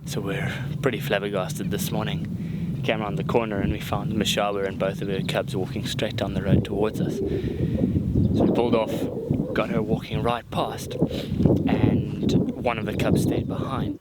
So we're pretty flabbergasted this morning. Came around the corner and we found Mashaba and both of her cubs walking straight down the road towards us. So we pulled off, got her walking right past, and one of the cubs stayed behind.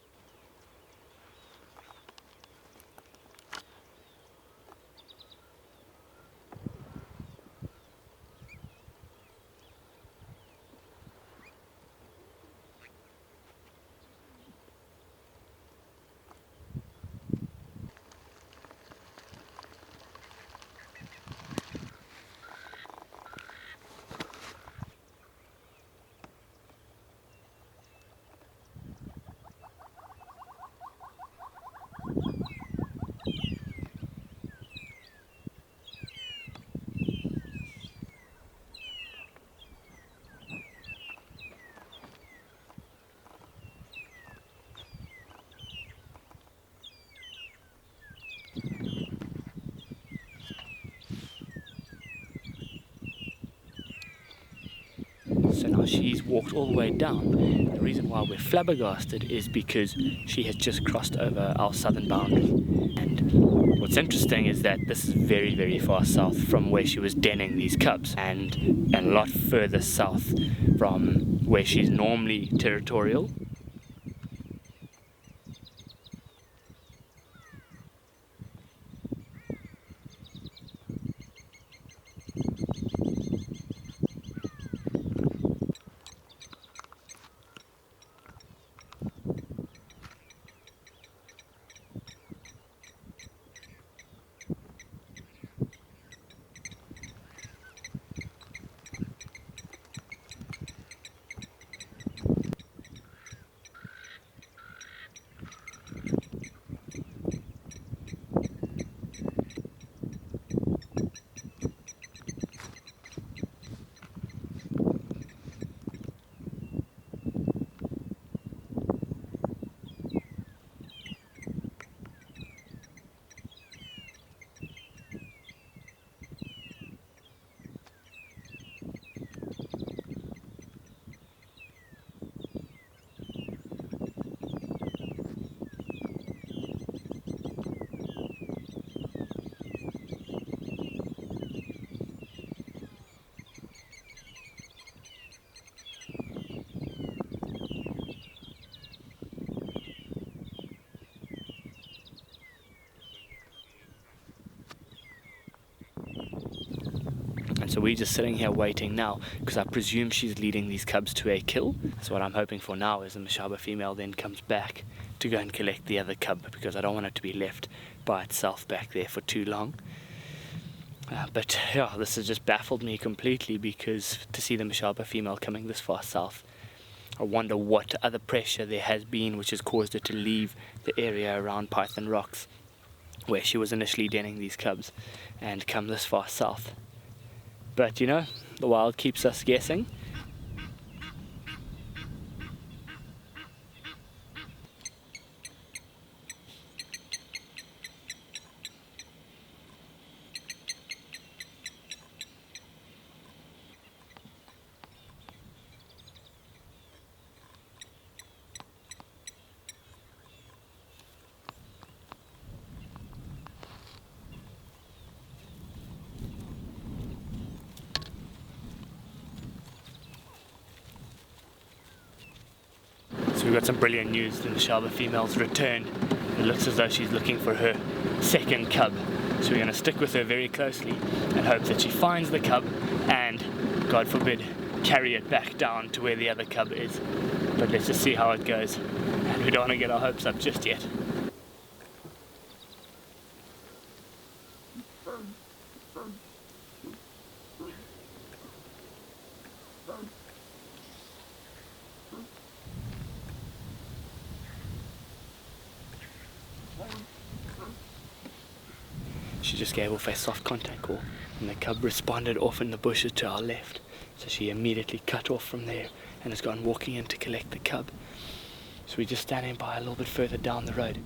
So now she's walked all the way down. The reason why we're flabbergasted is because she has just crossed over our southern boundary. And what's interesting is that this is very, very far south from where she was denning these cubs, and a lot further south from where she's normally territorial. And so we're just sitting here waiting now, because I presume she's leading these cubs to a kill. So what I'm hoping for now is the Mashaba female then comes back to go and collect the other cub, because I don't want it to be left by itself back there for too long. But yeah, this has just baffled me completely, because to see the Mashaba female coming this far south, I wonder what other pressure there has been which has caused her to leave the area around Python Rocks, where she was initially denning these cubs, and come this far south. But you know, the wild keeps us guessing. So we've got some brilliant news. The Mashaba female's returned. It looks as though she's looking for her second cub. So we're going to stick with her very closely and hope that she finds the cub and, God forbid, carry it back down to where the other cub is. But let's just see how it goes. And we don't want to get our hopes up just yet. She just gave off a soft contact call, and the cub responded off in the bushes to our left. So she immediately cut off from there and has gone walking in to collect the cub. So we're just standing by a little bit further down the road.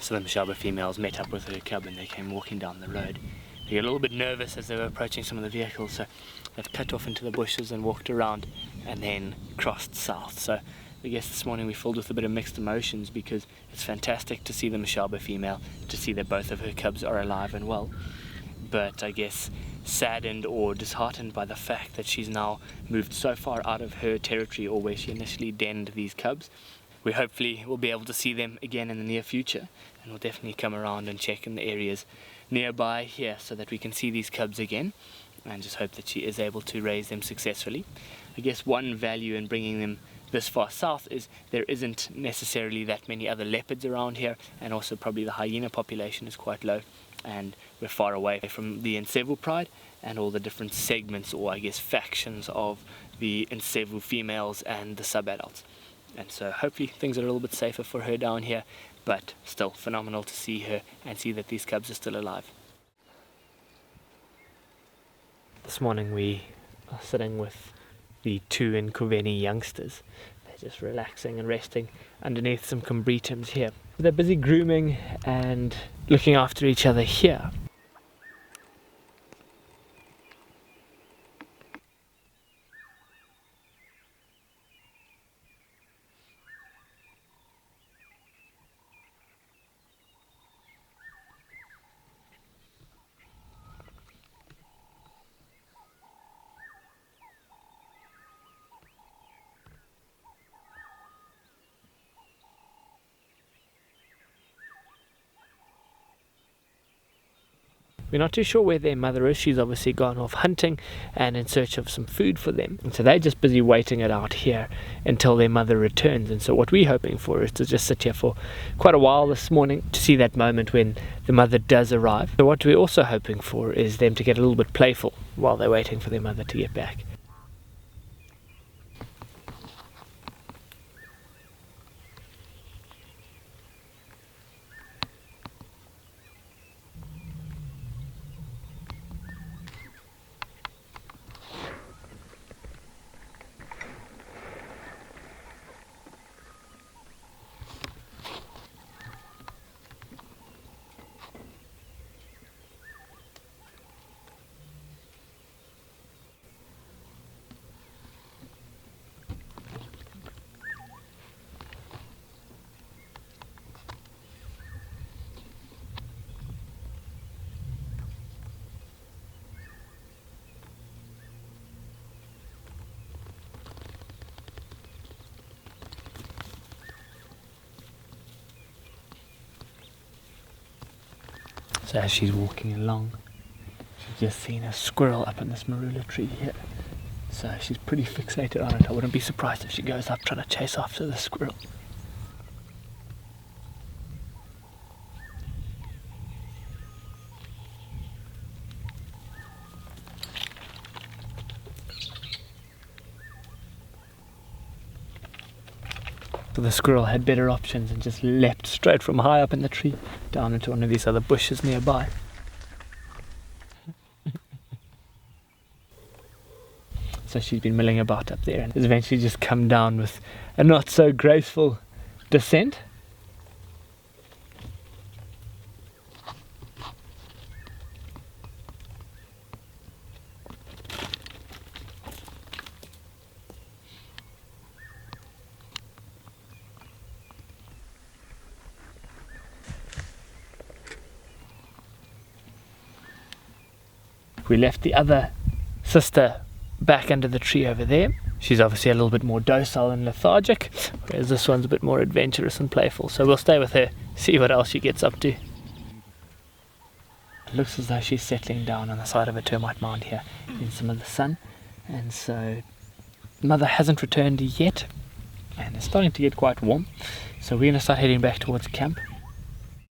So the Mashaba females met up with her cub and they came walking down the road. They got a little bit nervous as they were approaching some of the vehicles, so they've cut off into the bushes and walked around and then crossed south. So I guess this morning we're filled with a bit of mixed emotions, because it's fantastic to see the Mashaba female, to see that both of her cubs are alive and well, but I guess saddened or disheartened by the fact that she's now moved so far out of her territory, or where she initially denned these cubs. We hopefully will be able to see them again in the near future, and we'll definitely come around and check in the areas nearby here so that we can see these cubs again, and just hope that she is able to raise them successfully. I guess one value in bringing them this far south is there isn't necessarily that many other leopards around here, and also probably the hyena population is quite low, and we're far away from the Nsevu pride and all the different segments, or I guess factions, of the Nsevu females and the sub-adults. And so hopefully things are a little bit safer for her down here, but still phenomenal to see her and see that these cubs are still alive. This morning we are sitting with the two Nkuveni youngsters. They're just relaxing and resting underneath some combretums here. They're busy grooming and looking after each other here. We're not too sure where their mother is. She's obviously gone off hunting and in search of some food for them. And so they're just busy waiting it out here until their mother returns. And so what we're hoping for is to just sit here for quite a while this morning to see that moment when the mother does arrive. So what we're also hoping for is them to get a little bit playful while they're waiting for their mother to get back. So as she's walking along, she's just seen a squirrel up in this marula tree here. So she's pretty fixated on it. I wouldn't be surprised if she goes up trying to chase after the squirrel. So the squirrel had better options and just leapt straight from high up in the tree down into one of these other bushes nearby. So she's been milling about up there and has eventually just come down with a not so graceful descent. We left the other sister back under the tree over there. She's obviously a little bit more docile and lethargic, whereas this one's a bit more adventurous and playful. So we'll stay with her, see what else she gets up to. It looks as though she's settling down on the side of a termite mound here in some of the sun. And so mother hasn't returned yet, and it's starting to get quite warm. So we're going to start heading back towards camp.